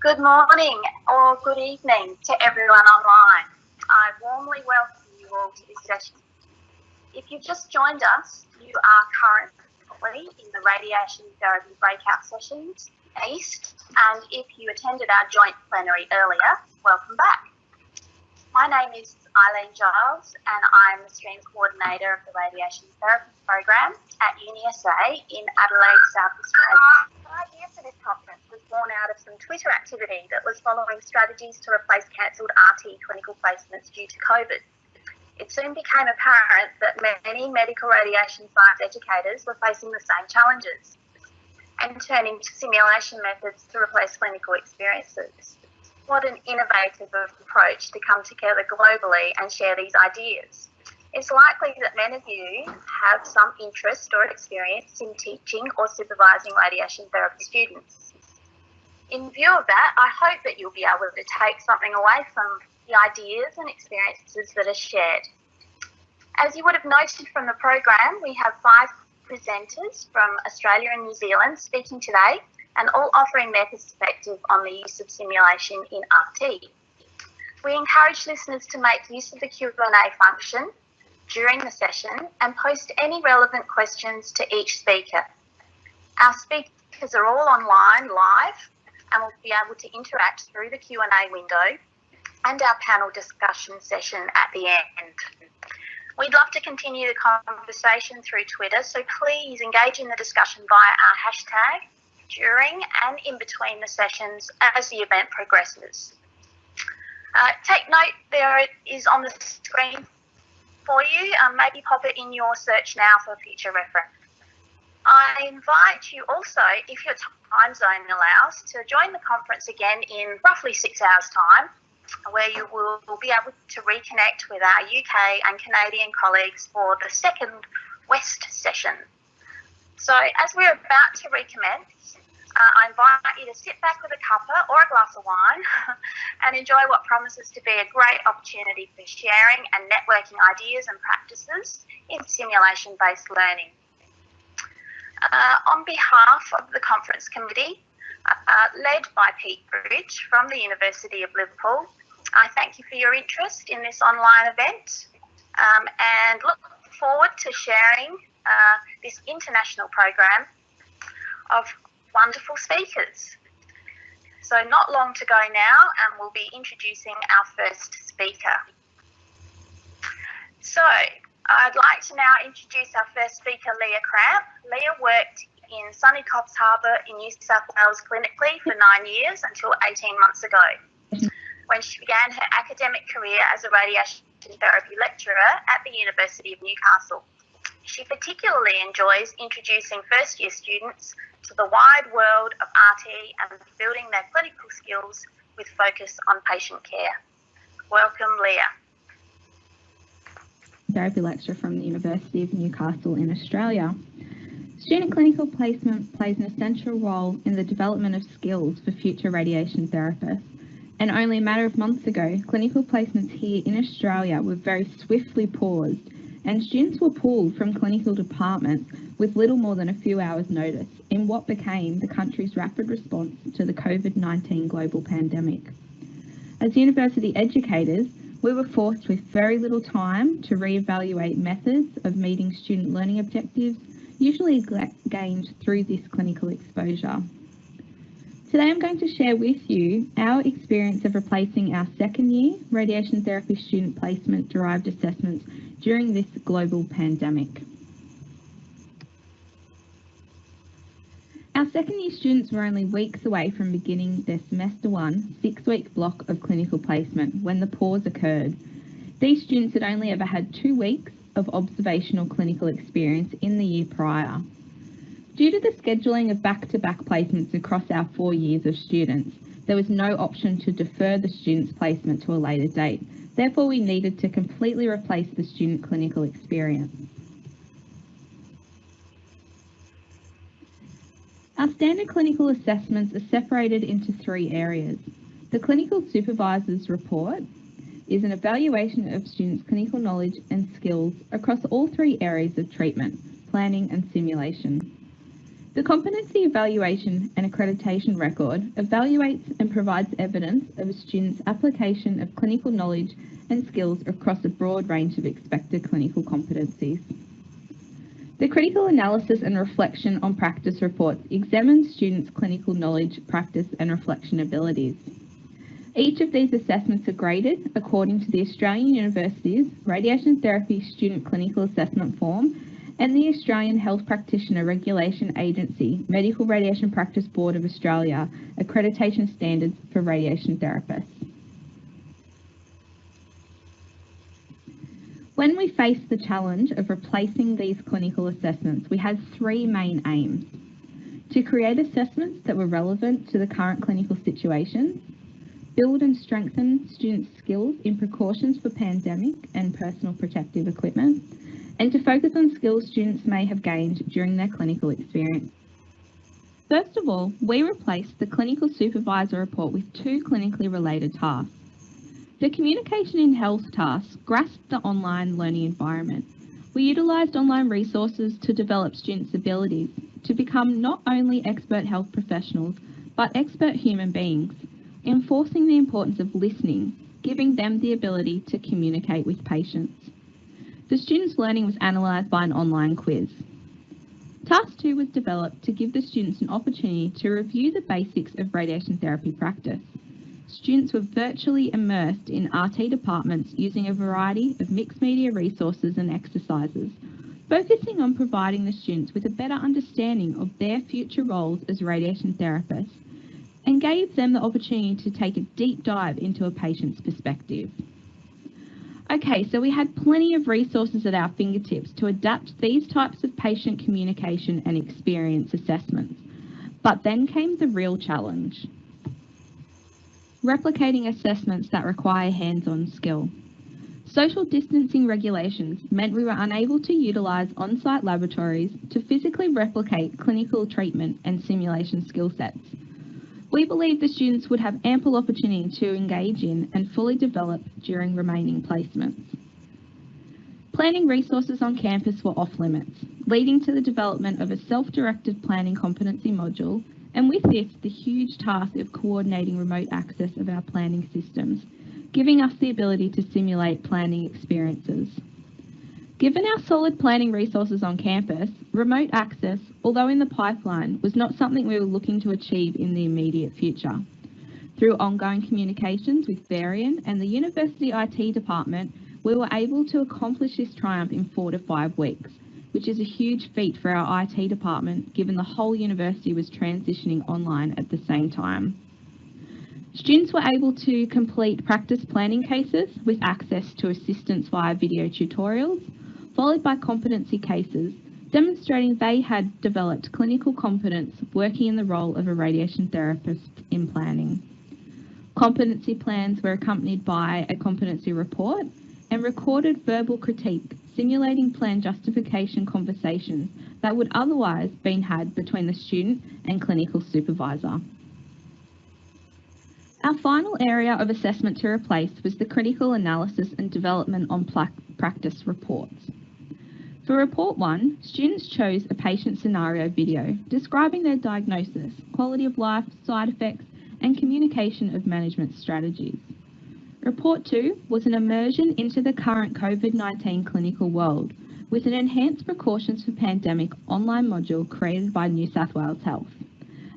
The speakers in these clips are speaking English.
Good morning or good evening to everyone online. I warmly welcome you all to this session. If you've just joined us, you are currently in the radiation therapy breakout sessions East, and if you attended our joint plenary earlier, welcome back. My name is Eileen Giles and I'm the Stream Coordinator of the Radiation Therapy Program at UniSA in Adelaide, South Australia. The idea for this conference was born out of some Twitter activity that was following strategies to replace cancelled RT clinical placements due to COVID. It soon became apparent that many medical radiation science educators were facing the same challenges and turning to simulation methods to replace clinical experiences. What an innovative approach to come together globally and share these ideas. It's likely that many of you have some interest or experience in teaching or supervising radiation therapy students. In view of that, I hope that you'll be able to take something away from the ideas and experiences that are shared. As you would have noted from the program, we have 5 presenters from Australia and New Zealand speaking today, and all offering their perspective on the use of simulation in RT. We encourage listeners to make use of the Q&A function during the session and post any relevant questions to each speaker. Our speakers are all online live and will be able to interact through the Q&A window and our panel discussion session at the end. We'd love to continue the conversation through Twitter, so please engage in the discussion via our hashtag during and in between the sessions as the event progresses. Take note, there it is on the screen for you. Maybe pop it in your search now for future reference. I invite you also, if your time zone allows, to join the conference again in roughly 6 hours' time, where you will be able to reconnect with our UK and Canadian colleagues for the second West session. So as we're about to recommence, I invite you to sit back with a cuppa or a glass of wine and enjoy what promises to be a great opportunity for sharing and networking ideas and practices in simulation-based learning. On behalf of the conference committee, led by Pete Bridge from the University of Liverpool, I thank you for your interest in this online event and look forward to sharing this international program of wonderful speakers. So not long to go now, and we'll be introducing our first speaker. So I'd like to now introduce our first speaker, Leah Cramp. Leah worked in sunny Coffs Harbour in New South Wales clinically for 9 years until 18 months ago, when she began her academic career as a radiation therapy lecturer at the University of Newcastle. She particularly enjoys introducing first-year students to the wide world of RT and building their clinical skills with focus on patient care. Welcome, Leah. Therapy lecturer from the University of Newcastle in Australia. Student clinical placement plays an essential role in the development of skills for future radiation therapists. And only a matter of months ago, clinical placements here in Australia were very swiftly paused, and students were pulled from clinical departments with little more than a few hours' notice in what became the country's rapid response to the COVID-19 global pandemic. As university educators, we were forced with very little time to reevaluate methods of meeting student learning objectives, usually gained through this clinical exposure. Today I'm going to share with you our experience of replacing our second year radiation therapy student placement derived assessments during this global pandemic. Our second year students were only weeks away from beginning their semester 1 6-week block of clinical placement when the pause occurred. These students had only ever had 2 weeks of observational clinical experience in the year prior. Due to the scheduling of back-to-back placements across our 4 years of students, there was no option to defer the student's placement to a later date. Therefore, we needed to completely replace the student clinical experience. Our standard clinical assessments are separated into 3 areas. The clinical supervisor's report is an evaluation of students' clinical knowledge and skills across all 3 areas of treatment, planning and simulation. The Competency Evaluation and Accreditation Record evaluates and provides evidence of a student's application of clinical knowledge and skills across a broad range of expected clinical competencies. The Critical Analysis and Reflection on Practice reports examine students' clinical knowledge, practice and reflection abilities. Each of these assessments are graded according to the Australian University's Radiation Therapy Student Clinical Assessment Form and the Australian Health Practitioner Regulation Agency Medical Radiation Practice Board of Australia Accreditation Standards for Radiation Therapists. When we faced the challenge of replacing these clinical assessments, we had three main aims: to create assessments that were relevant to the current clinical situation, build and strengthen students' skills in precautions for pandemic and personal protective equipment, and to focus on skills students may have gained during their clinical experience. First of all, we replaced the Clinical Supervisor report with two clinically related tasks. The Communication in Health task grasped the online learning environment. We utilised online resources to develop students' abilities to become not only expert health professionals, but expert human beings, enforcing the importance of listening, giving them the ability to communicate with patients. The students' learning was analysed by an online quiz. Task 2 was developed to give the students an opportunity to review the basics of radiation therapy practice. Students were virtually immersed in RT departments using a variety of mixed media resources and exercises, focusing on providing the students with a better understanding of their future roles as radiation therapists, and gave them the opportunity to take a deep dive into a patient's perspective. Okay, so we had plenty of resources at our fingertips to adapt these types of patient communication and experience assessments. But then came the real challenge: replicating assessments that require hands-on skill. Social distancing regulations meant we were unable to utilise on-site laboratories to physically replicate clinical treatment and simulation skill sets. We believe the students would have ample opportunity to engage in and fully develop during remaining placements. Planning resources on campus were off limits, leading to the development of a self-directed planning competency module, and with this, the huge task of coordinating remote access of our planning systems, giving us the ability to simulate planning experiences. Given our solid planning resources on campus, remote access, although in the pipeline, was not something we were looking to achieve in the immediate future. Through ongoing communications with Varian and the University IT department, we were able to accomplish this triumph in 4 to 5 weeks, which is a huge feat for our IT department given the whole university was transitioning online at the same time. Students were able to complete practice planning cases with access to assistance via video tutorials, followed by competency cases, demonstrating they had developed clinical competence working in the role of a radiation therapist in planning. Competency plans were accompanied by a competency report and recorded verbal critique, simulating plan justification conversations that would otherwise been had between the student and clinical supervisor. Our final area of assessment to replace was the critical analysis and development on practice reports. For Report 1, students chose a patient scenario video describing their diagnosis, quality of life, side effects, and communication of management strategies. Report 2 was an immersion into the current COVID-19 clinical world with an enhanced precautions for pandemic online module created by New South Wales Health.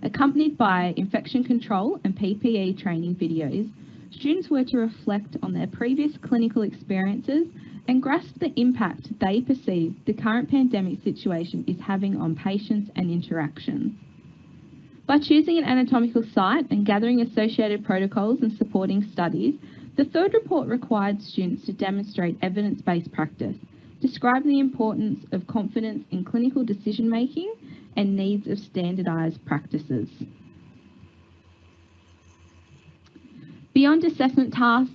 Accompanied by infection control and PPE training videos, students were to reflect on their previous clinical experiences and grasp the impact they perceive the current pandemic situation is having on patients and interactions. By choosing an anatomical site and gathering associated protocols and supporting studies, the third report required students to demonstrate evidence-based practice, describe the importance of confidence in clinical decision-making and needs of standardised practices. Beyond assessment tasks,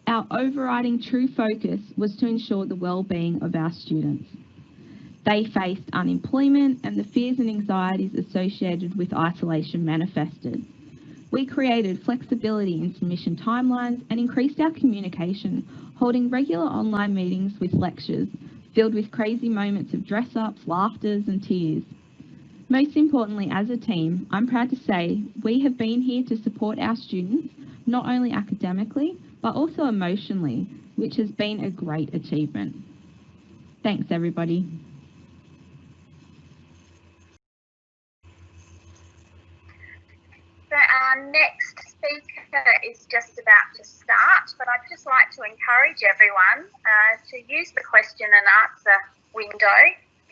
our overriding true focus was to ensure the well-being of our students. They faced unemployment and the fears and anxieties associated with isolation manifested. We created flexibility in submission timelines and increased our communication, holding regular online meetings with lectures, filled with crazy moments of dress-ups, laughters and tears. Most importantly, as a team, I'm proud to say we have been here to support our students, not only academically, but also emotionally, which has been a great achievement. Thanks, everybody. So our next speaker is just about to start, but I'd just like to encourage everyone to use the question and answer window.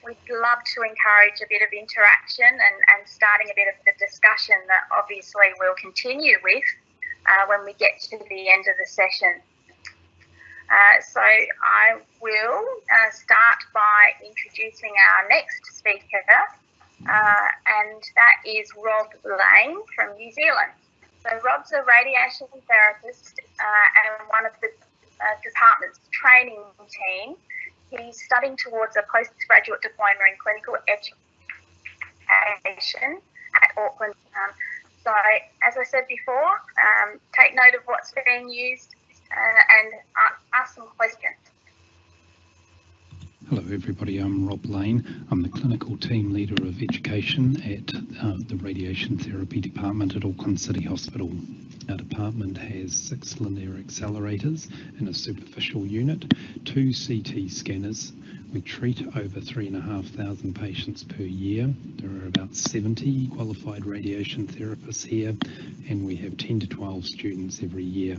We'd love to encourage a bit of interaction and starting a bit of the discussion that obviously we'll continue with when we get to the end of the session. So I will start by introducing our next speaker, and that is Rob Lane from New Zealand. So Rob's a radiation therapist and one of the department's training team. He's studying towards a postgraduate diploma in clinical education at Auckland. So as I said before, take note of what's being used and ask some questions. Hello everybody, I'm Rob Lane. I'm the clinical team leader of education at the Radiation Therapy department at Auckland City Hospital. Our department has 6 linear accelerators in a superficial unit, 2 CT scanners. We treat over 3,500 patients per year. There are about 70 qualified radiation therapists here, and we have 10 to 12 students every year.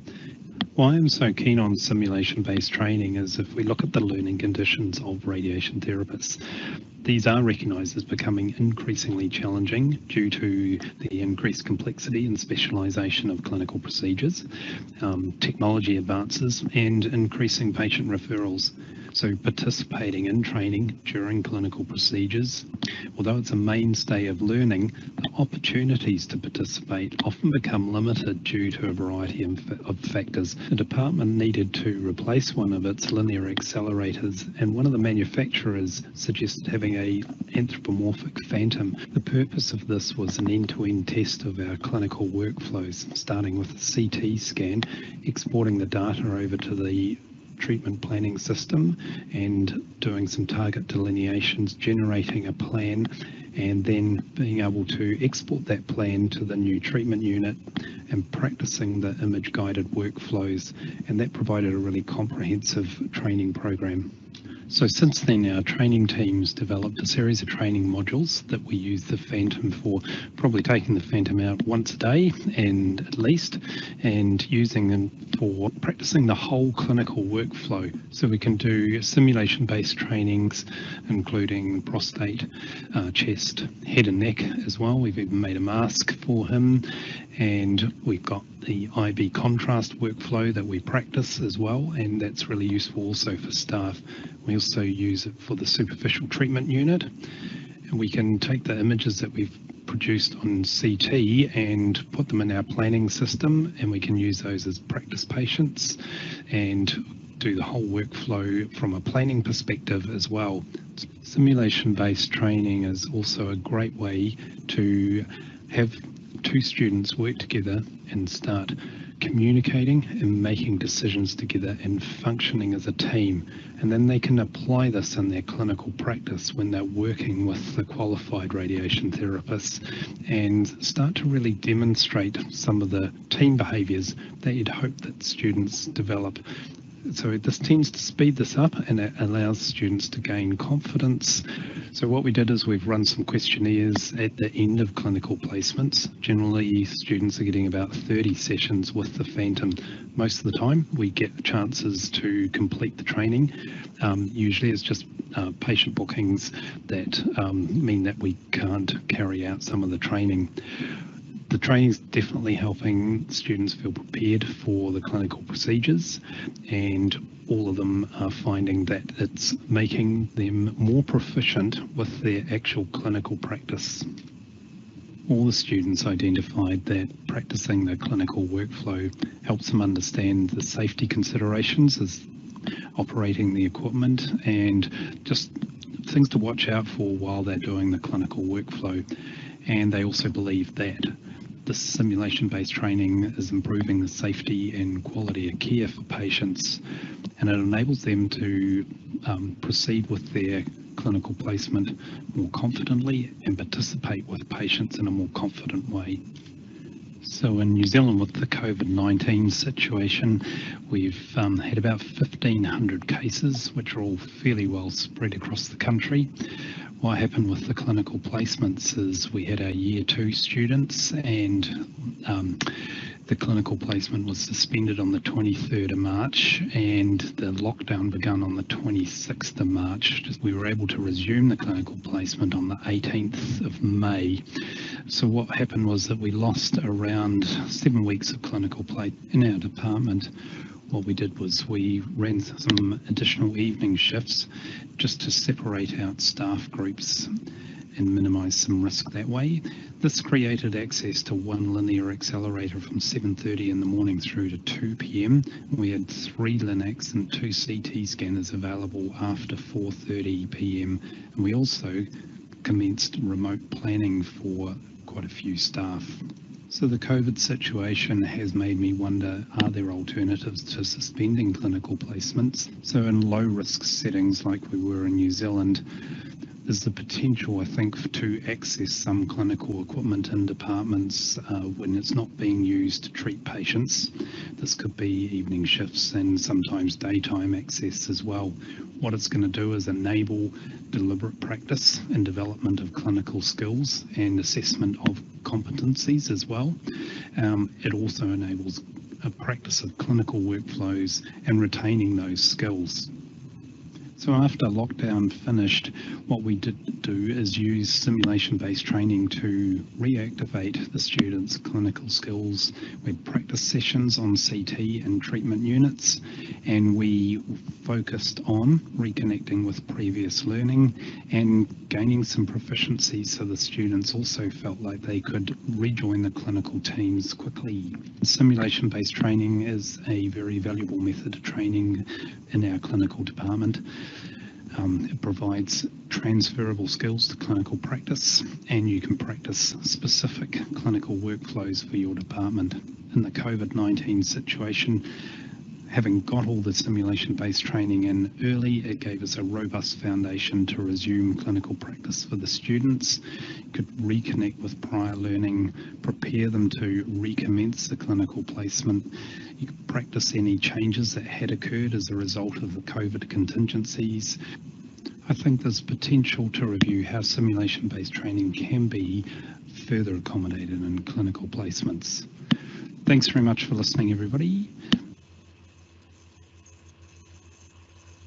Why I'm so keen on simulation-based training is if we look at the learning conditions of radiation therapists, these are recognised as becoming increasingly challenging due to the increased complexity and specialisation of clinical procedures, technology advances and increasing patient referrals. So participating in training during clinical procedures, although it's a mainstay of learning, the opportunities to participate often become limited due to a variety of factors. The department needed to replace one of its linear accelerators, and one of the manufacturers suggested having a anthropomorphic phantom. The purpose of this was an end-to-end test of our clinical workflows, starting with a CT scan, exporting the data over to the treatment planning system and doing some target delineations, generating a plan, and then being able to export that plan to the new treatment unit and practicing the image guided workflows, and that provided a really comprehensive training program. So since then, our training teams developed a series of training modules that we use the Phantom for, probably taking the Phantom out once a day and at least, and using them for practicing the whole clinical workflow. So we can do simulation-based trainings, including prostate, chest, head and neck as well. We've even made a mask for him, and we've got the IB contrast workflow that we practice as well, and that's really useful also for staff. We also use it for the superficial treatment unit, and we can take the images that we've produced on CT and put them in our planning system, and we can use those as practice patients and do the whole workflow from a planning perspective as well. Simulation-based training is also a great way to have 2 students work together and start communicating and making decisions together and functioning as a team, and then they can apply this in their clinical practice when they're working with the qualified radiation therapists and start to really demonstrate some of the team behaviours that you'd hope that students develop. So this tends to speed this up, and it allows students to gain confidence. So what we did is we've run some questionnaires at the end of clinical placements. Generally, students are getting about 30 sessions with the Phantom. Most of the time, we get chances to complete the training. Usually it's just patient bookings that mean that we can't carry out some of the training. The training is definitely helping students feel prepared for the clinical procedures, and all of them are finding that it's making them more proficient with their actual clinical practice. All the students identified that practicing the clinical workflow helps them understand the safety considerations as operating the equipment and just things to watch out for while they're doing the clinical workflow. And they also believe that this simulation-based training is improving the safety and quality of care for patients, and it enables them to proceed with their clinical placement more confidently and participate with patients in a more confident way. So in New Zealand, with the COVID-19 situation, we've had about 1,500 cases, which are all fairly well spread across the country. What happened with the clinical placements is we had our Year 2 students, and the clinical placement was suspended on the 23rd of March, and the lockdown began on the 26th of March. We were able to resume the clinical placement on the 18th of May. So what happened was that we lost around 7 weeks of clinical play in our department. What we did was we ran some additional evening shifts just to separate out staff groups and minimise some risk that way. This created access to one linear accelerator from 7:30 in the morning through to 2 p.m. We had 3 Linacs and 2 CT scanners available after 4:30 p.m. And we also commenced remote planning for quite a few staff. So the COVID situation has made me wonder, are there alternatives to suspending clinical placements? So in low risk settings like we were in New Zealand, there's the potential, I think, to access some clinical equipment in departments when it's not being used to treat patients. This could be evening shifts and sometimes daytime access as well. What it's going to do is enable deliberate practice and development of clinical skills and assessment of competencies as well. It also enables a practice of clinical workflows and retaining those skills. So after lockdown finished, what we did do is use simulation-based training to reactivate the students' clinical skills. We had practice sessions on CT and treatment units, and we focused on reconnecting with previous learning and gaining some proficiency so the students also felt like they could rejoin the clinical teams quickly. Simulation-based training is a very valuable method of training in our clinical department. It provides transferable skills to clinical practice, and you can practice specific clinical workflows for your department. In the COVID-19 situation, having got all the simulation-based training in early, it gave us a robust foundation to resume clinical practice for the students. You could reconnect with prior learning, prepare them to recommence the clinical placement. You could practice any changes that had occurred as a result of the COVID contingencies. I think there's potential to review how simulation-based training can be further accommodated in clinical placements. Thanks very much for listening, everybody.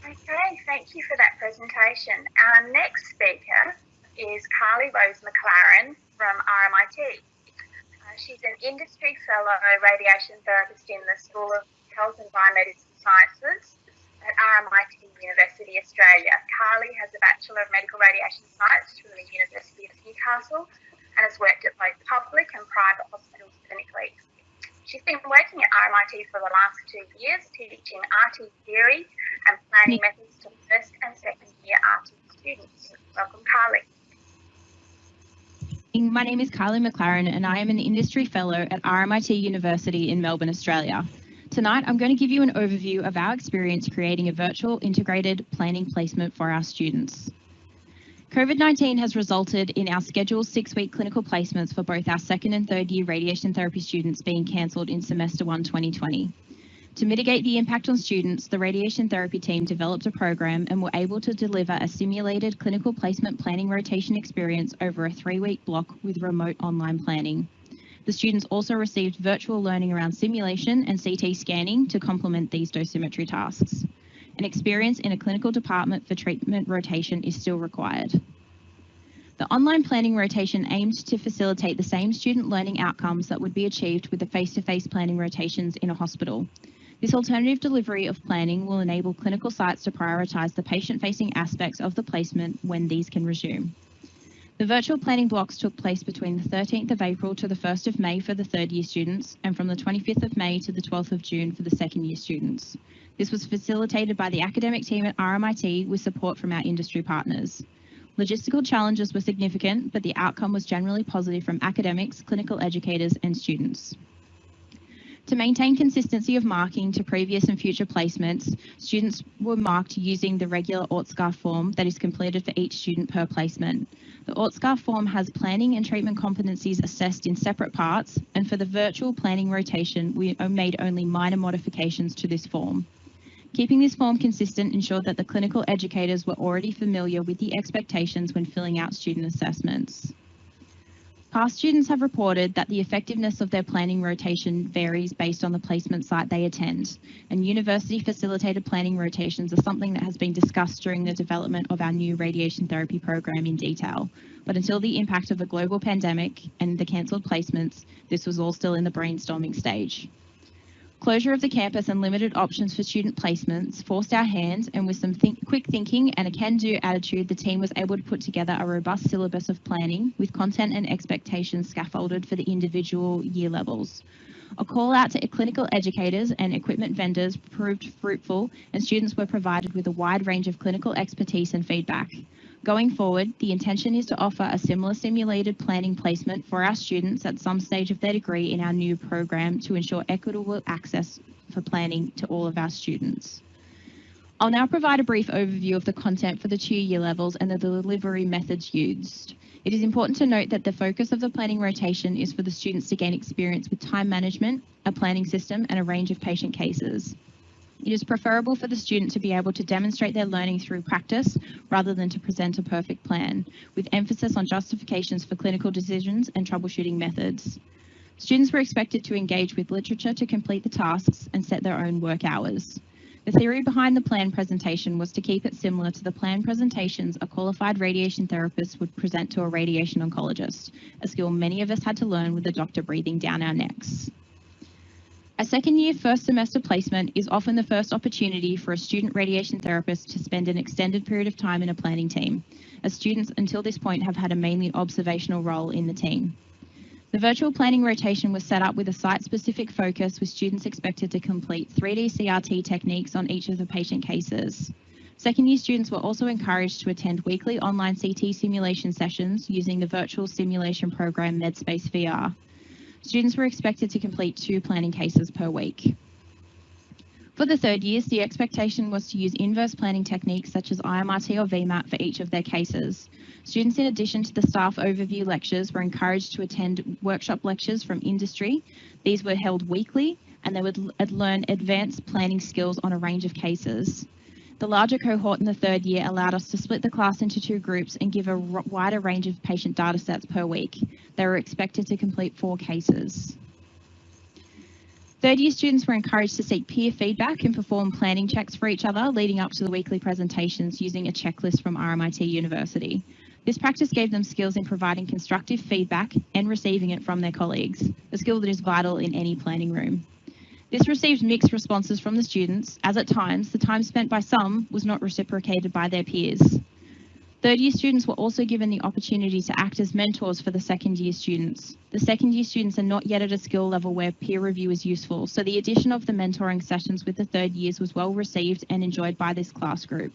Okay, thank you for that presentation. Our next speaker is Carly Rose McLaren from RMIT. She's an industry fellow radiation therapist in the School of Health and Biomedical Sciences at RMIT University, Australia. Carly has a Bachelor of Medical Radiation Science from the University of Newcastle and has worked at both public and private hospitals clinically. She's been working at RMIT for the last 2 years, teaching RT theory and planning methods to first and second year RT students. Welcome, Carly. My name is Carly McLaren and I am an Industry Fellow at RMIT University in Melbourne, Australia. Tonight, I'm going to give you an overview of our experience creating a virtual integrated planning placement for our students. COVID-19 has resulted in our scheduled 6-week clinical placements for both our second and third year radiation therapy students being cancelled in semester 1 2020. To mitigate the impact on students, the radiation therapy team developed a program and were able to deliver a simulated clinical placement planning rotation experience over a 3-week block with remote online planning. The students also received virtual learning around simulation and CT scanning to complement these dosimetry tasks. An experience in a clinical department for treatment rotation is still required. The online planning rotation aimed to facilitate the same student learning outcomes that would be achieved with the face-to-face planning rotations in a hospital. This alternative delivery of planning will enable clinical sites to prioritise the patient-facing aspects of the placement when these can resume. The virtual planning blocks took place between the 13th of April to the 1st of May for the third year students and from the 25th of May to the 12th of June for the second year students. This was facilitated by the academic team at RMIT with support from our industry partners. Logistical challenges were significant, but the outcome was generally positive from academics, clinical educators and students. To maintain consistency of marking to previous and future placements, students were marked using the regular ORTSCAR form that is completed for each student per placement. The ORTSCAR form has planning and treatment competencies assessed in separate parts, and for the virtual planning rotation, we made only minor modifications to this form. Keeping this form consistent ensured that the clinical educators were already familiar with the expectations when filling out student assessments. Past students have reported that the effectiveness of their planning rotation varies based on the placement site they attend, and university-facilitated planning rotations are something that has been discussed during the development of our new radiation therapy program in detail. But until the impact of a global pandemic and the cancelled placements, this was all still in the brainstorming stage. Closure of the campus and limited options for student placements forced our hand, and with some quick thinking and a can-do attitude, the team was able to put together a robust syllabus of planning with content and expectations scaffolded for the individual year levels. A call out to clinical educators and equipment vendors proved fruitful, and students were provided with a wide range of clinical expertise and feedback. Going forward, the intention is to offer a similar simulated planning placement for our students at some stage of their degree in our new program to ensure equitable access for planning to all of our students. I'll now provide a brief overview of the content for the 2 year levels and the delivery methods used. It is important to note that the focus of the planning rotation is for the students to gain experience with time management, a planning system, and a range of patient cases. It is preferable for the student to be able to demonstrate their learning through practice rather than to present a perfect plan, with emphasis on justifications for clinical decisions and troubleshooting methods. Students were expected to engage with literature to complete the tasks and set their own work hours. The theory behind the plan presentation was to keep it similar to the plan presentations a qualified radiation therapist would present to a radiation oncologist, a skill many of us had to learn with the doctor breathing down our necks. A second year first semester placement is often the first opportunity for a student radiation therapist to spend an extended period of time in a planning team, as students until this point have had a mainly observational role in the team. The virtual planning rotation was set up with a site-specific focus, with students expected to complete 3D CRT techniques on each of the patient cases. Second year students were also encouraged to attend weekly online CT simulation sessions using the virtual simulation program MedSpace VR. Students were expected to complete 2 planning cases per week. For the third years, the expectation was to use inverse planning techniques such as IMRT or VMAT for each of their cases. Students, in addition to the staff overview lectures, were encouraged to attend workshop lectures from industry. These were held weekly, and they would learn advanced planning skills on a range of cases. The larger cohort in the third year allowed us to split the class into 2 groups and give a wider range of patient data sets per week. They were expected to complete 4 cases. Third year students were encouraged to seek peer feedback and perform planning checks for each other leading up to the weekly presentations using a checklist from RMIT University. This practice gave them skills in providing constructive feedback and receiving it from their colleagues, a skill that is vital in any planning room. This received mixed responses from the students, as at times the time spent by some was not reciprocated by their peers. Third year students were also given the opportunity to act as mentors for the second year students. The second year students are not yet at a skill level where peer review is useful, so the addition of the mentoring sessions with the third years was well received and enjoyed by this class group.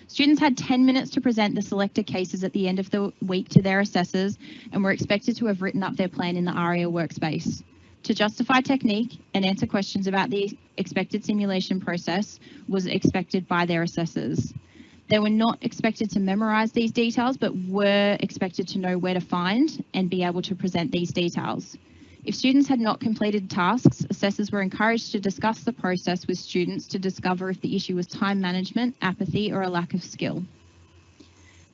Students had 10 minutes to present the selected cases at the end of the week to their assessors and were expected to have written up their plan in the ARIA workspace. To justify technique and answer questions about the expected simulation process was expected by their assessors. They were not expected to memorise these details, but were expected to know where to find and be able to present these details. If students had not completed tasks, assessors were encouraged to discuss the process with students to discover if the issue was time management, apathy, or a lack of skill.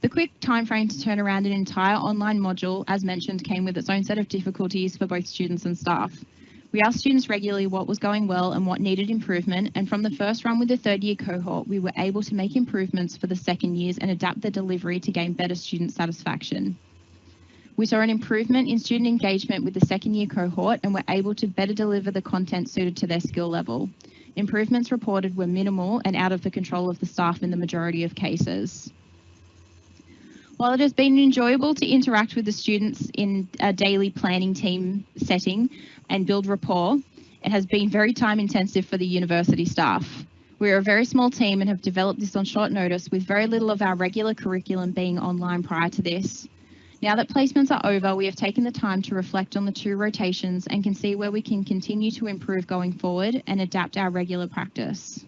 The quick timeframe to turn around an entire online module, as mentioned, came with its own set of difficulties for both students and staff. We asked students regularly what was going well and what needed improvement, and from the first run with the third year cohort, we were able to make improvements for the second years and adapt the delivery to gain better student satisfaction. We saw an improvement in student engagement with the second year cohort and were able to better deliver the content suited to their skill level. Improvements reported were minimal and out of the control of the staff in the majority of cases. While it has been enjoyable to interact with the students in a daily planning team setting and build rapport, it has been very time intensive for the university staff. We are a very small team and have developed this on short notice with very little of our regular curriculum being online prior to this. Now that placements are over, we have taken the time to reflect on the 2 rotations and can see where we can continue to improve going forward and adapt our regular practice.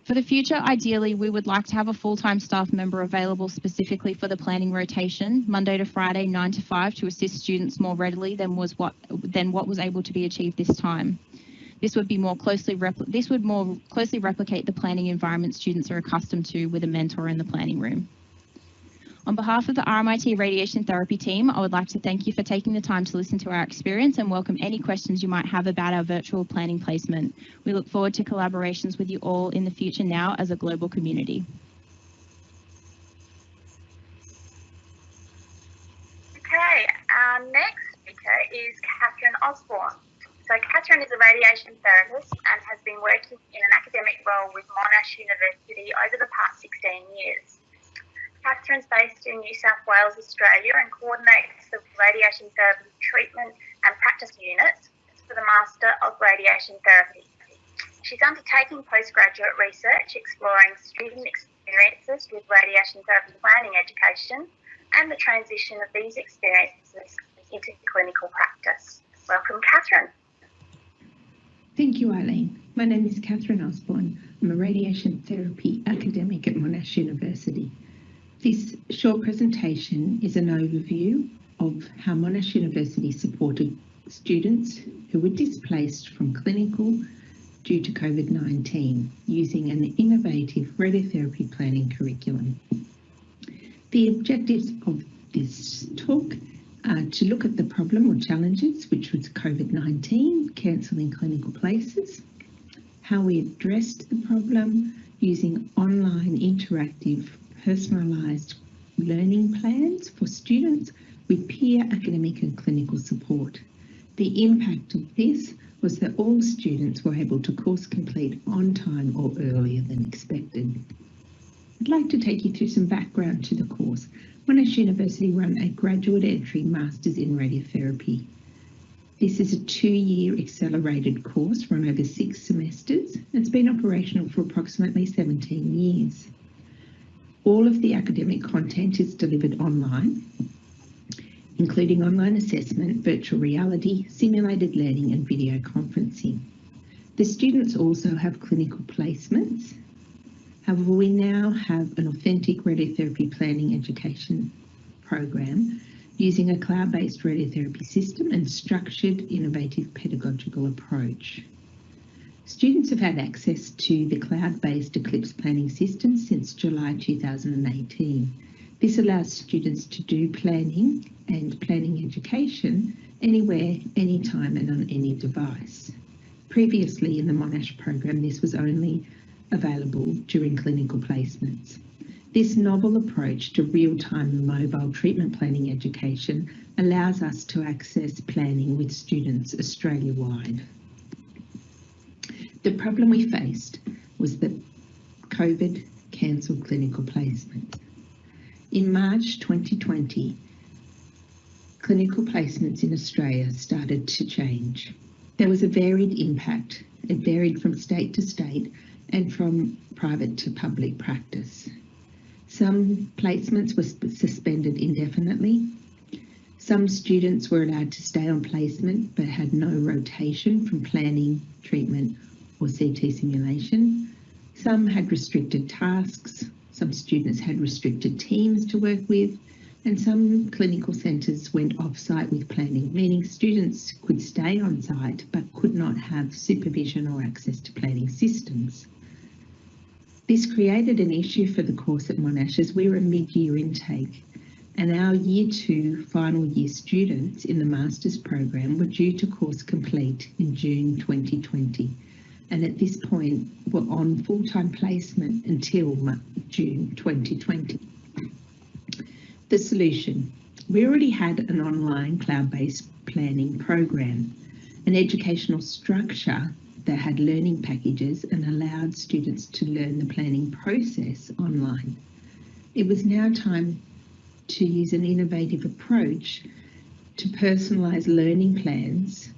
For the future, ideally, we would like to have a full-time staff member available specifically for the planning rotation, Monday to Friday, 9 to 5, to assist students more readily than what was able to be achieved this time. This would more closely replicate the planning environment students are accustomed to with a mentor in the planning room. On behalf of the RMIT Radiation Therapy team, I would like to thank you for taking the time to listen to our experience and welcome any questions you might have about our virtual planning placement. We look forward to collaborations with you all in the future now as a global community. Okay, our next speaker is Catherine Osborne. So Catherine is a radiation therapist and has been working in an academic role with Monash University over the past 16 years. Catherine's based in New South Wales, Australia, and coordinates the Radiation Therapy Treatment and Practice Unit for the Master of Radiation Therapy. She's undertaking postgraduate research exploring student experiences with radiation therapy planning education and the transition of these experiences into clinical practice. Welcome, Catherine. Thank you, Eileen. My name is Catherine Osborne. I'm a radiation therapy academic at Monash University. This short presentation is an overview of how Monash University supported students who were displaced from clinical due to COVID-19 using an innovative radiotherapy planning curriculum. The objectives of this talk are to look at the problem or challenges, which was COVID-19, cancelling clinical places, how we addressed the problem using online interactive personalised learning plans for students with peer academic and clinical support. The impact of this was that all students were able to course complete on time or earlier than expected. I'd like to take you through some background to the course. Monash University run a graduate entry Masters in Radiotherapy. This is a 2-year accelerated course run over 6 semesters. It's been operational for approximately 17 years. All of the academic content is delivered online, including online assessment, virtual reality, simulated learning and video conferencing. The students also have clinical placements. However, we now have an authentic radiotherapy planning education program using a cloud-based radiotherapy system and structured, innovative pedagogical approach. Students have had access to the cloud-based Eclipse planning system since July 2018. This allows students to do planning and planning education anywhere, anytime and on any device. Previously in the Monash program, this was only available during clinical placements. This novel approach to real-time mobile treatment planning education allows us to access planning with students Australia-wide. The problem we faced was that COVID cancelled clinical placements. In March 2020, clinical placements in Australia started to change. There was a varied impact. It varied from state to state and from private to public practice. Some placements were suspended indefinitely. Some students were allowed to stay on placement but had no rotation from planning, treatment or CT simulation. Some had restricted tasks. Some students had restricted teams to work with, and some clinical centres went off-site with planning, meaning students could stay on site but could not have supervision or access to planning systems. This created an issue for the course at Monash as we were a mid-year intake, and our Year 2 final year students in the Masters program were due to course complete in June 2020, and at this point were on full-time placement until June 2020. The solution: we already had an online cloud-based planning program, an educational structure that had learning packages and allowed students to learn the planning process online. It was now time to use an innovative approach to personalise learning plans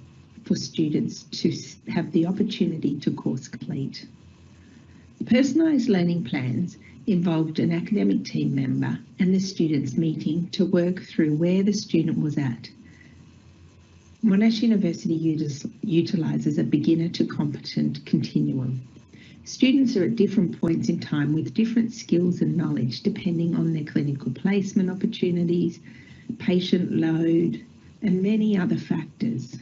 for students to have the opportunity to course complete. Personalised learning plans involved an academic team member and the students meeting to work through where the student was at. Monash University utilises a beginner to competent continuum. Students are at different points in time with different skills and knowledge depending on their clinical placement opportunities, patient load, and many other factors.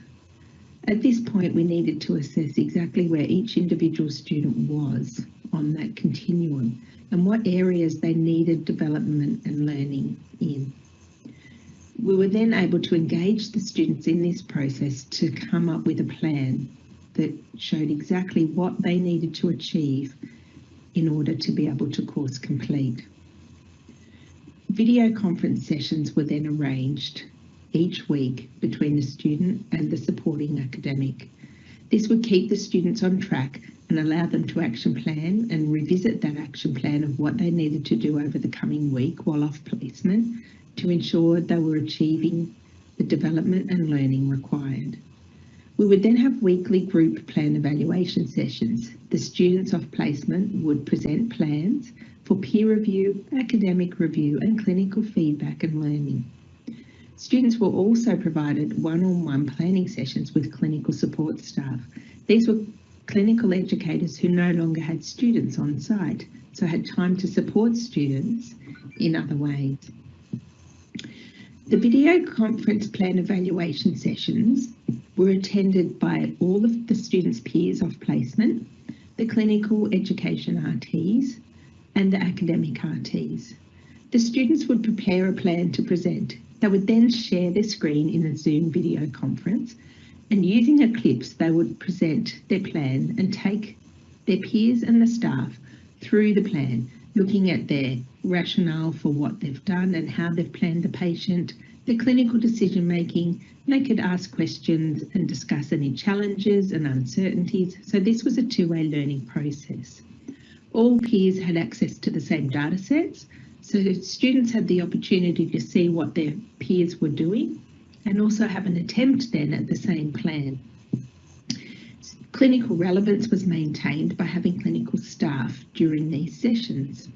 At this point, we needed to assess exactly where each individual student was on that continuum and what areas they needed development and learning in. We were then able to engage the students in this process to come up with a plan that showed exactly what they needed to achieve in order to be able to course complete. Video conference sessions were then arranged each week between the student and the supporting academic. This would keep the students on track and allow them to action plan and revisit that action plan of what they needed to do over the coming week while off placement to ensure they were achieving the development and learning required. We would then have weekly group plan evaluation sessions. The students off placement would present plans for peer review, academic review and clinical feedback and learning. Students were also provided one-on-one planning sessions with clinical support staff. These were clinical educators who no longer had students on site, so had time to support students in other ways. The video conference plan evaluation sessions were attended by all of the students' peers off placement, the clinical education RTs, and the academic RTs. The students would prepare a plan to present. They would then share their screen in a Zoom video conference, and using Eclipse, they would present their plan and take their peers and the staff through the plan, looking at their rationale for what they've done and how they've planned the patient, the clinical decision making. They could ask questions and discuss any challenges and uncertainties. So this was a two-way learning process. All peers had access to the same data sets, so students had the opportunity to see what their peers were doing and also have an attempt then at the same plan. Clinical relevance was maintained by having clinical staff during these sessions.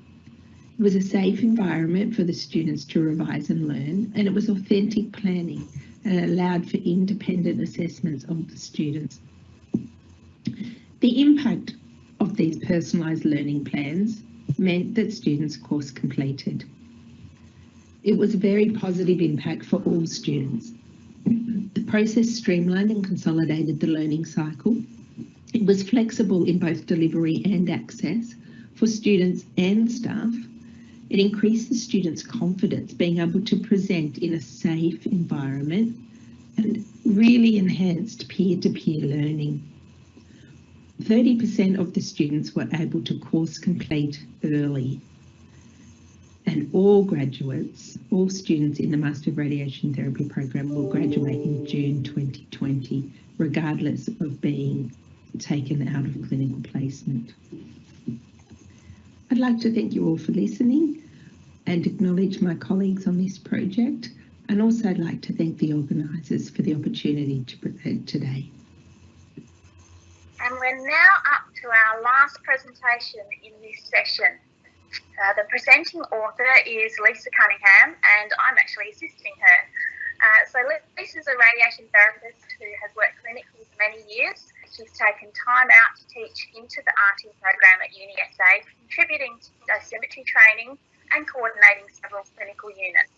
It was a safe environment for the students to revise and learn, and it was authentic planning and allowed for independent assessments of the students. The impact of these personalised learning plans meant that students course completed. It was a very positive impact for all students. The process streamlined and consolidated the learning cycle. It was flexible in both delivery and access for students and staff. It increased the students' confidence being able to present in a safe environment and really enhanced peer-to-peer learning. 30% of the students were able to course complete early, and all graduates, all students in the Master of Radiation Therapy program will graduate in June 2020, regardless of being taken out of clinical placement. I'd like to thank you all for listening and acknowledge my colleagues on this project, and also I'd like to thank the organisers for the opportunity to present today. And we're now up to our last presentation in this session. The presenting author is Lisa Cunningham, and I'm actually assisting her. So Lisa's a radiation therapist who has worked clinically for many years. She's taken time out to teach into the RT program at UniSA, contributing to dosimetry training and coordinating several clinical units.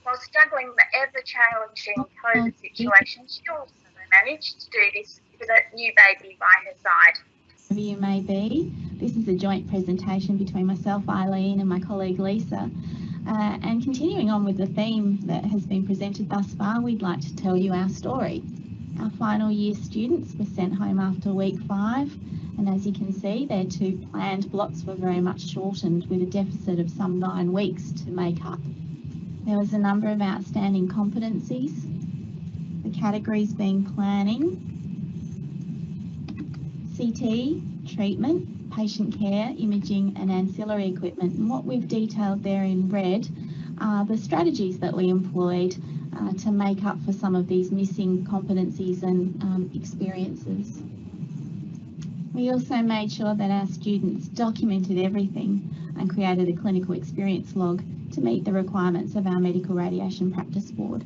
While juggling the ever-challenging COVID situation, she also managed to do this with a new baby by her side. Whoever you may be, this is a joint presentation between myself, Eileen, and my colleague Lisa. And continuing on with the theme that has been presented thus far, we'd like to tell you our story. Our final year students were sent home after week 5, and as you can see, their 2 planned blocks were very much shortened with a deficit of some 9 weeks to make up. There was a number of outstanding competencies, the categories being planning, CT, treatment, patient care, imaging and ancillary equipment. And what we've detailed there in red are the strategies that we employed to make up for some of these missing competencies and experiences. We also made sure that our students documented everything and created a clinical experience log to meet the requirements of our Medical Radiation Practice Board.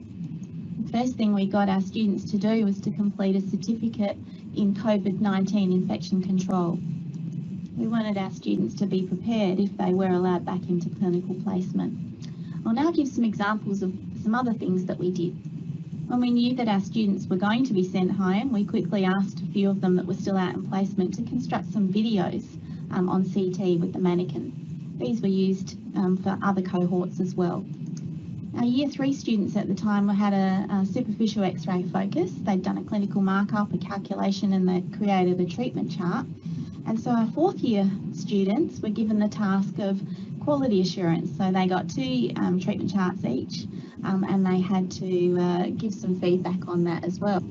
The first thing we got our students to do was to complete a certificate in COVID-19 infection control. We wanted our students to be prepared if they were allowed back into clinical placement. I'll now give some examples of some other things that we did. When we knew that our students were going to be sent home, we quickly asked a few of them that were still out in placement to construct some videos on CT with the mannequin. These were used for other cohorts as well. Our Year 3 students at the time had a superficial X-ray focus. They'd done a clinical markup, a calculation, and they created a treatment chart. And so our 4th year students were given the task of quality assurance. So they got 2 treatment charts each, and they had to give some feedback on that as well.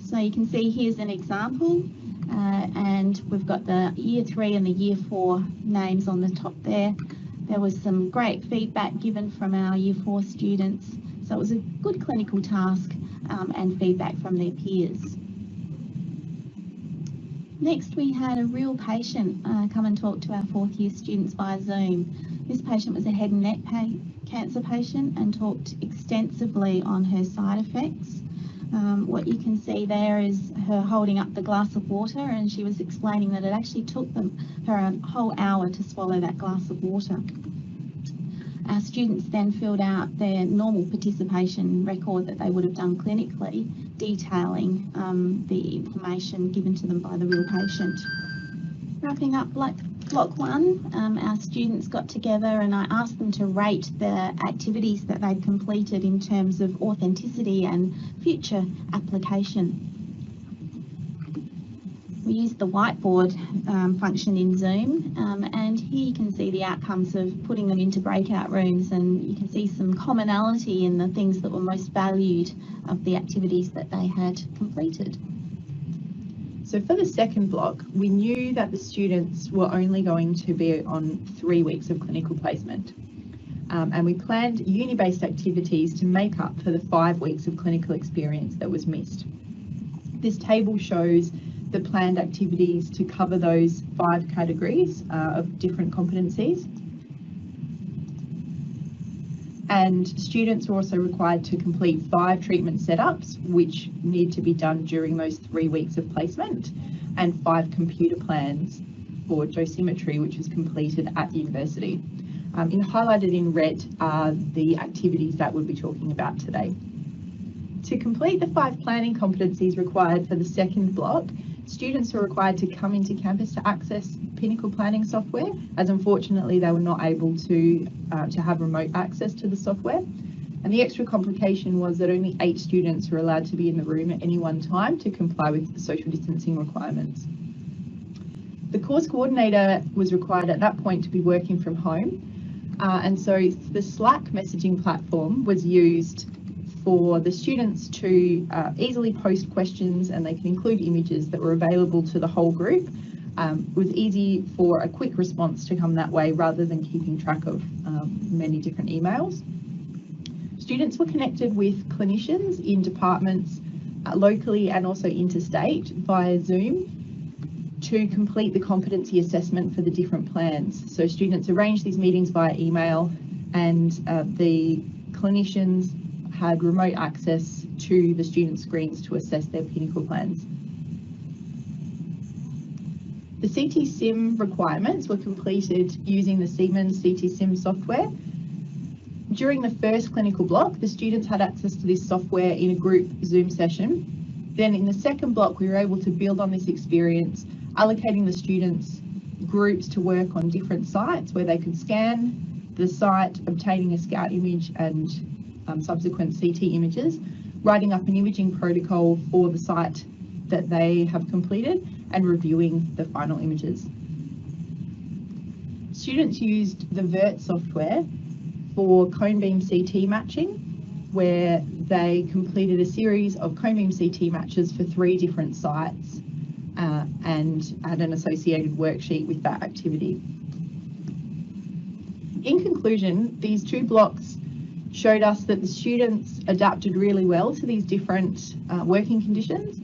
So you can see here's an example, and we've got the Year 3 and the Year 4 names on the top there. There was some great feedback given from our Year 4 students, so it was a good clinical task and feedback from their peers. Next, we had a real patient come and talk to our 4th year students via Zoom. This patient was a head and neck cancer patient and talked extensively on her side effects. What you can see there is her holding up the glass of water, and she was explaining that it actually took her a whole hour to swallow that glass of water. Our students then filled out their normal participation record that they would have done clinically, detailing the information given to them by the real patient. Wrapping up block 1, our students got together and I asked them to rate the activities that they'd completed in terms of authenticity and future application. We used the whiteboard function in Zoom, and here you can see the outcomes of putting them into breakout rooms, and you can see some commonality in the things that were most valued of the activities that they had completed. So for the second block, we knew that the students were only going to be on 3 weeks of clinical placement. And we planned uni-based activities to make up for the 5 weeks of clinical experience that was missed. This table shows the planned activities to cover those 5 categories of different competencies. And students are also required to complete 5 treatment setups, which need to be done during those 3 weeks of placement, and 5 computer plans for dosimetry, which was completed at the university. Highlighted in red are the activities that we'll be talking about today. To complete the 5 planning competencies required for the second block, students are required to come into campus to access Pinnacle planning software, as unfortunately they were not able to have remote access to the software. And the extra complication was that only 8 students were allowed to be in the room at any one time to comply with the social distancing requirements. The course coordinator was required at that point to be working from home, and so the Slack messaging platform was used for the students to easily post questions, and they can include images that were available to the whole group. It was easy for a quick response to come that way rather than keeping track of many different emails. Students were connected with clinicians in departments locally and also interstate via Zoom to complete the competency assessment for the different plans. So students arranged these meetings via email, and the clinicians had remote access to the student screens to assess their Pinnacle plans. The CT Sim requirements were completed using the Siemens CT Sim software. During the first clinical block, the students had access to this software in a group Zoom session. Then in the second block, we were able to build on this experience, allocating the students groups to work on different sites where they could scan the site, obtaining a scout image and subsequent CT images, writing up an imaging protocol for the site that they have completed, and reviewing the final images. Students used the VERT software for cone beam CT matching, where they completed a series of cone beam CT matches for 3 different sites and had an associated worksheet with that activity. In conclusion, these 2 blocks showed us that the students adapted really well to these different working conditions.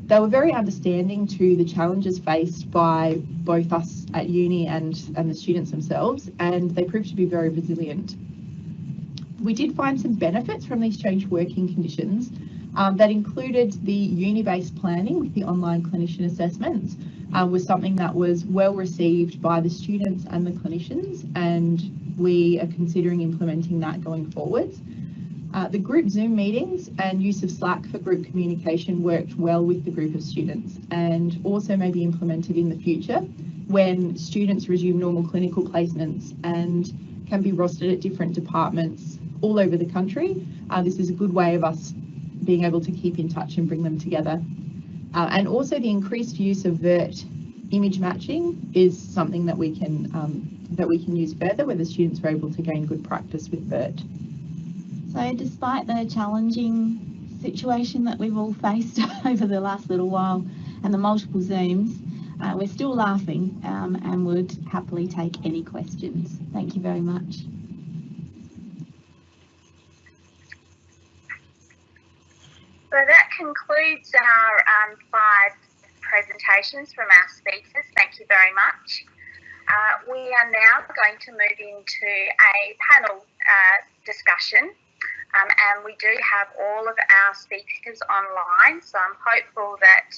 they were very understanding to the challenges faced by both us at uni and the students themselves, and they proved to be very resilient. We did find some benefits from these changed working conditions that included the uni-based planning with the online clinician assessments was something that was well received by the students and the clinicians, and we are considering implementing that going forwards. The group Zoom meetings and use of Slack for group communication worked well with the group of students, and also may be implemented in the future when students resume normal clinical placements and can be rostered at different departments all over the country. This is a good way of us being able to keep in touch and bring them together. And also the increased use of VERT image matching is something that we can use further, where the students are able to gain good practice with VERT. So despite the challenging situation that we've all faced over the last little while and the multiple Zooms, we're still laughing and would happily take any questions. Thank you very much. So that concludes our 5 presentations from our speakers. Thank you very much. We are now going to move into a panel discussion. And we do have all of our speakers online, so I'm hopeful that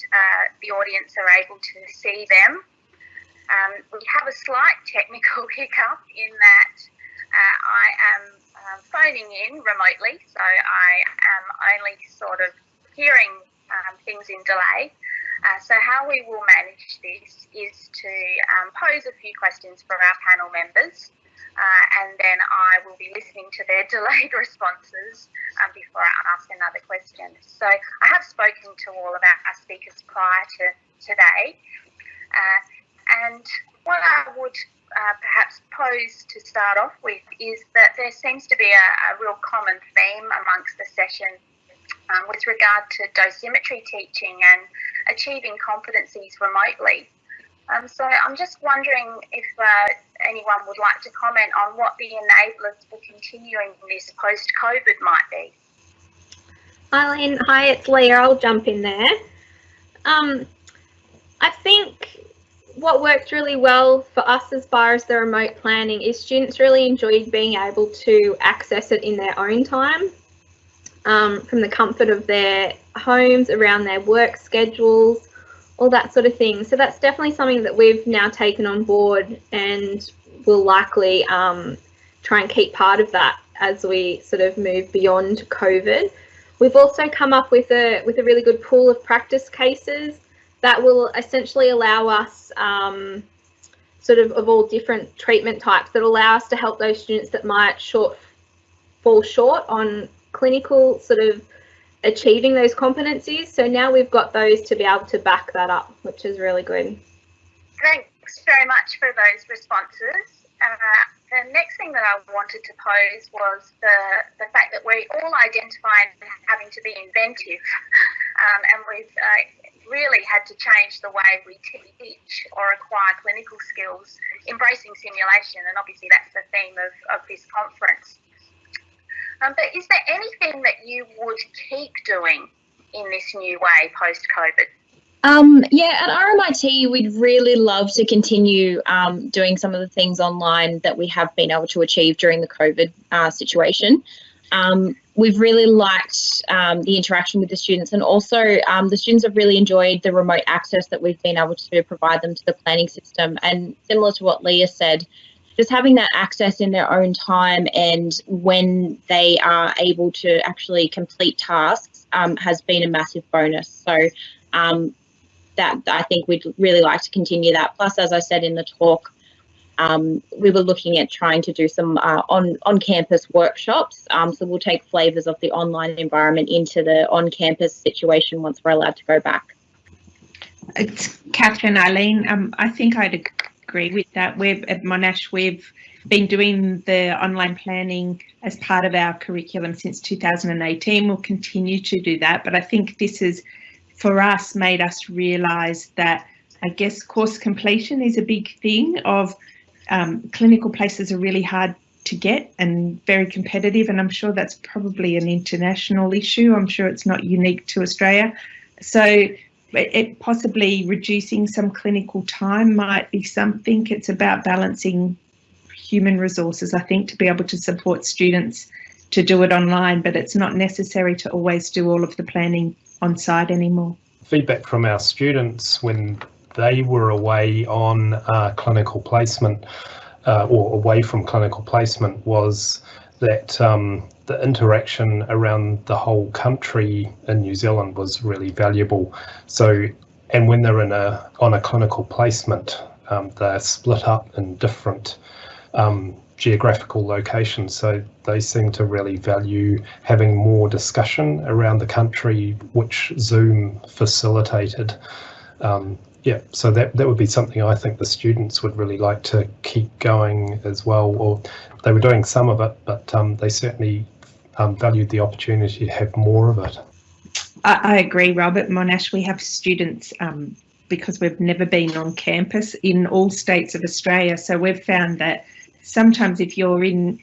the audience are able to see them. We have a slight technical hiccup in that I am phoning in remotely, so I am only sort of hearing things in delay. So how we will manage this is to pose a few questions for our panel members. And then I will be listening to their delayed responses before I ask another question. So I have spoken to all of our speakers prior to today. And what I would perhaps pose to start off with is that there seems to be a real common theme amongst the session with regard to dosimetry teaching and achieving competencies remotely. So I'm just wondering if anyone would like to comment on what the enablers for continuing this post-COVID might be. Eileen, hi, it's Leah. I'll jump in there. I think what worked really well for us as far as the remote planning is students really enjoyed being able to access it in their own time, from the comfort of their homes, around their work schedules, all that sort of thing. So that's definitely something that we've now taken on board and will likely try and keep part of that as we sort of move beyond COVID. We've also come up with a really good pool of practice cases that will essentially allow us sort of all different treatment types that allow us to help those students that might fall short on clinical sort of achieving those competencies. So now we've got those to be able to back that up, which is really good. Thanks very much for those responses. The next thing that I wanted to pose was the fact that we all identified having to be inventive, and we've really had to change the way we teach or acquire clinical skills, embracing simulation, and obviously that's the theme of this conference. But is there anything that you would keep doing in this new way post-COVID? Yeah, at RMIT, we'd really love to continue doing some of the things online that we have been able to achieve during the COVID situation. We've really liked the interaction with the students, and also the students have really enjoyed the remote access that we've been able to provide them to the planning system. And similar to what Leah said, just having that access in their own time and when they are able to actually complete tasks has been a massive bonus. So that I think we'd really like to continue that. Plus, as I said in the talk, we were looking at trying to do some on-campus workshops. So we'll take flavours of the online environment into the on-campus situation once we're allowed to go back. It's Catherine, Eileen. I think I'd agree with that. At Monash, we've been doing the online planning as part of our curriculum since 2018. We'll continue to do that, but I think this has, for us, made us realise that, I guess, course completion is a big thing of clinical places are really hard to get and very competitive, and I'm sure that's probably an international issue. I'm sure it's not unique to Australia. So it possibly reducing some clinical time might be something. It's about balancing human resources, I think, to be able to support students to do it online, but it's not necessary to always do all of the planning on site anymore. Feedback from our students when they were away on clinical placement or away from clinical placement was that the interaction around the whole country in New Zealand was really valuable. So, and when they're on a clinical placement, they're split up in different geographical locations. So they seem to really value having more discussion around the country, which Zoom facilitated. So that would be something I think the students would really like to keep going as well. Or they were doing some of it, but they certainly valued the opportunity to have more of it. I agree, Rob. At Monash, we have students, because we've never been on campus in all states of Australia. So we've found that sometimes if you're in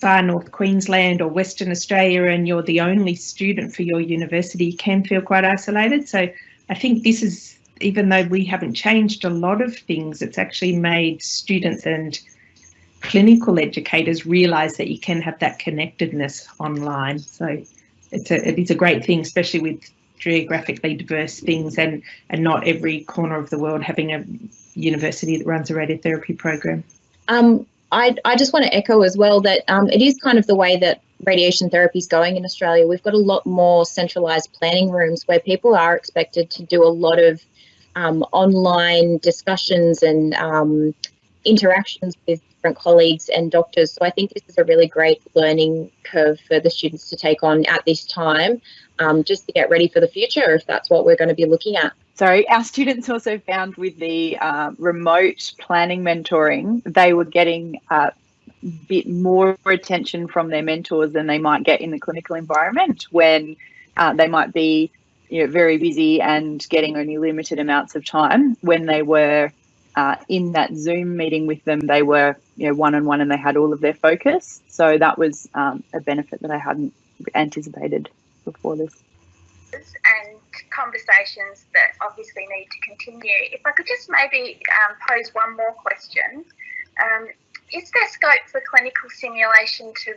far north Queensland or Western Australia and you're the only student for your university, you can feel quite isolated. So I think this is, even though we haven't changed a lot of things, it's actually made students and clinical educators realise that you can have that connectedness online. So it is a great thing, especially with geographically diverse things and not every corner of the world having a university that runs a radiotherapy program. I just want to echo as well that it is kind of the way that radiation therapy is going in Australia. We've got a lot more centralised planning rooms where people are expected to do a lot of online discussions and interactions with different colleagues and doctors. So I think this is a really great learning curve for the students to take on at this time, just to get ready for the future, if that's what we're going to be looking at. So our students also found with the remote planning mentoring, they were getting a bit more attention from their mentors than they might get in the clinical environment when they might be very busy and getting only limited amounts of time. When they were in that Zoom meeting with them, they were one-on-one and they had all of their focus. So that was a benefit that I hadn't anticipated before this. And conversations that obviously need to continue. If I could just maybe pose one more question. Is there scope for clinical simulation to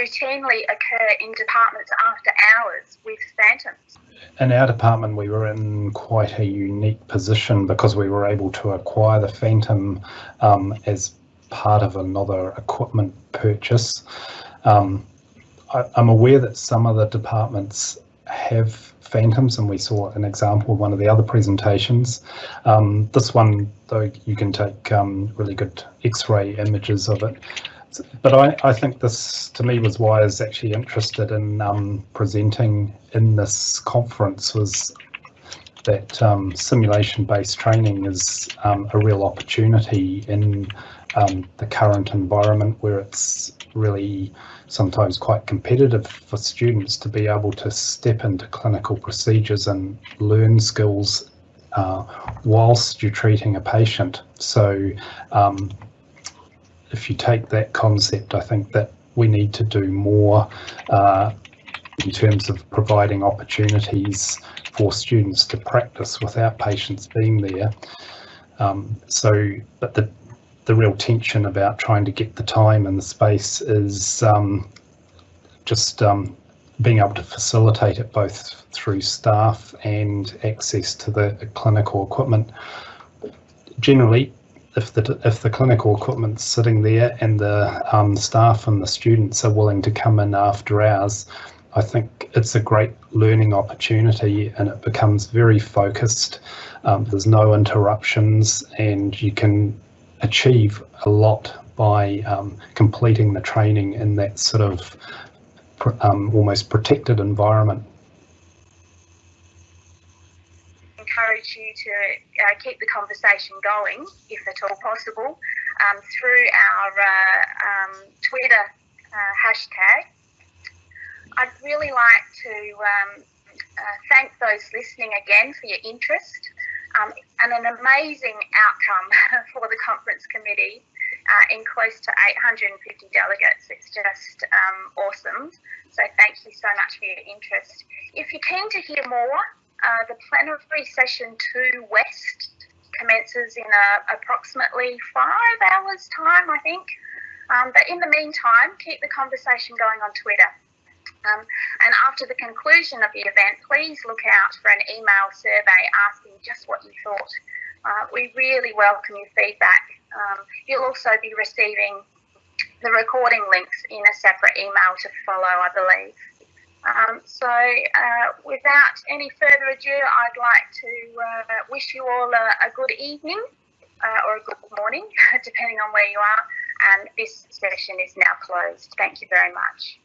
routinely occur in departments after hours with phantoms? In our department, we were in quite a unique position because we were able to acquire the Phantom as part of another equipment purchase. I'm aware that some other departments have Phantoms, and we saw an example of one of the other presentations. This one, though, you can take really good X-ray images of it. But I think this, to me, was why I was actually interested in presenting in this conference, was that simulation-based training is a real opportunity in the current environment where it's really sometimes quite competitive for students to be able to step into clinical procedures and learn skills whilst you're treating a patient. So if you take that concept, I think that we need to do more in terms of providing opportunities for students to practice without patients being there. But the real tension about trying to get the time and the space is just being able to facilitate it both through staff and access to the clinical equipment. Generally, if the clinical equipment's sitting there and the staff and the students are willing to come in after hours, I think it's a great learning opportunity and it becomes very focused. There's no interruptions and you can achieve a lot by completing the training in that sort of almost protected environment. Encourage you to keep the conversation going, if at all possible, through our Twitter hashtag. I'd really like to thank those listening again for your interest and an amazing outcome for the conference committee in close to 850 delegates. It's just awesome. So thank you so much for your interest. If you're keen to hear more, The plenary session 2 West commences in approximately 5 hours time, I think. But in the meantime, keep the conversation going on Twitter. And after the conclusion of the event, please look out for an email survey asking just what you thought. We really welcome your feedback. You'll also be receiving the recording links in a separate email to follow, I believe. Without any further ado, I'd like to wish you all a good evening or a good morning, depending on where you are. And this session is now closed. Thank you very much.